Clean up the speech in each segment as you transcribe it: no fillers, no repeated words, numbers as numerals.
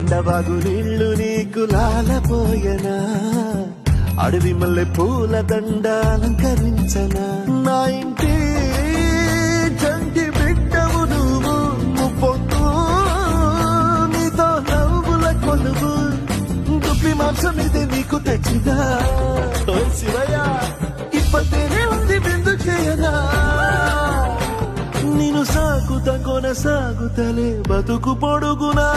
డబాగు నీళ్లు నీకు లాలపోయనా అడవి మల్లె పూల దండ అలంకరించనా నా ఇంటి చంటి బిడ్డవు నువ్వు ముప్పొద్దు నీతో నవ్వుల కొలువు దుప్పి మాంసం ఇది నీకు తెచ్చినా శివయ్య ఇప్పటినే ఉంది బిందు చేయనా నేను సాగుతా కొనసాగుతలే బతుకు పొడుగునా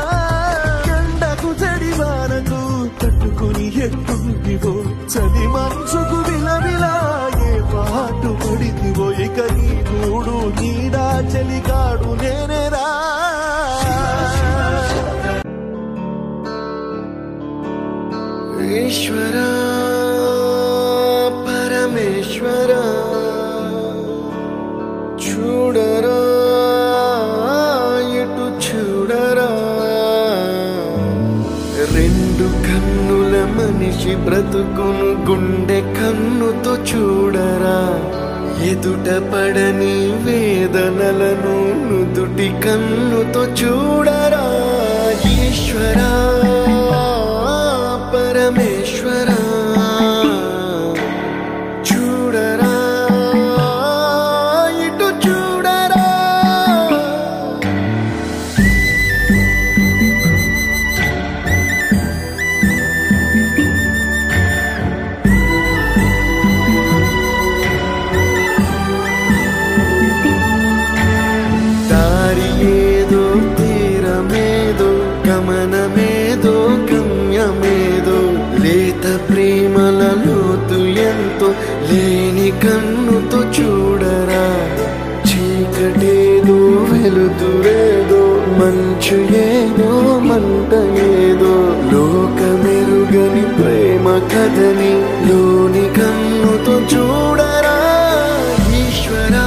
ఎండకు చడివానకు తట్టుకుని ఎట్టుదివో చలి మనసుకు విలవిలా ఏ పాటు పడిదివో ఇక నీ మూడు నీడా చలిగాడు నేనేరా ఈశ్వరా పరమేశ్వరా చూడరా ఎటు చూడరా రెండు కన్నుల మనిషి బ్రతుకును గుండె కన్నుతో చూడరా ఎదుట పడని వేదనలను నుదుటి కన్నుతో చూడరా ఈశ్వరా పరమేశ్వరా చూడరా ఇటు చూడరా దారి ఏదో తీరమేదో గమనమేదో గమ్యమేదో లేత ప్రేమల లోతు ఎంతో లేని కన్నుతో చూడరా చీకటేదో వెలుతురేదో మంచు ఏదో మంట ఏదో లోకమెరుగని ప్రేమ కథని లోని కన్నుతో చూడరా ఈశ్వరా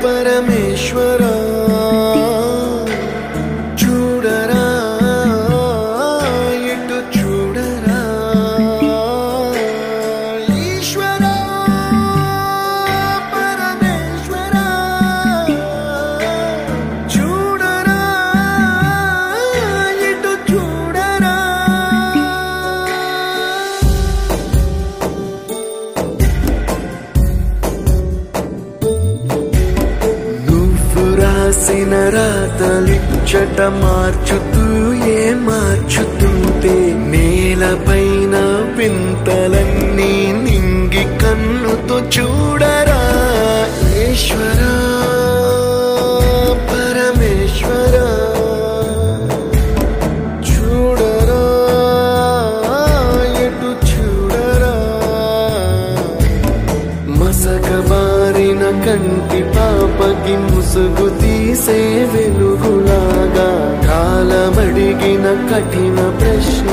పరమేశ్వరా చూడరా ఎటు చూడరా ఈశ్వరా పరమేశ్వరా చూడరా ఎటు చూడరా రాసిన రాతలిచ్చట మార్చుతూ ఏ మార్చుతుంటే నేలపైన వింతలన్నీ నింగి కన్నుతో చూడరా ఈశ్వరా పరమేశ్వరా చూడరా ఎటు చూడరా మసకబారిన కంటి పాపకి ముసుగు తీసే వెలుగులాగా కాలమడిగిన కఠిన ప్రశ్న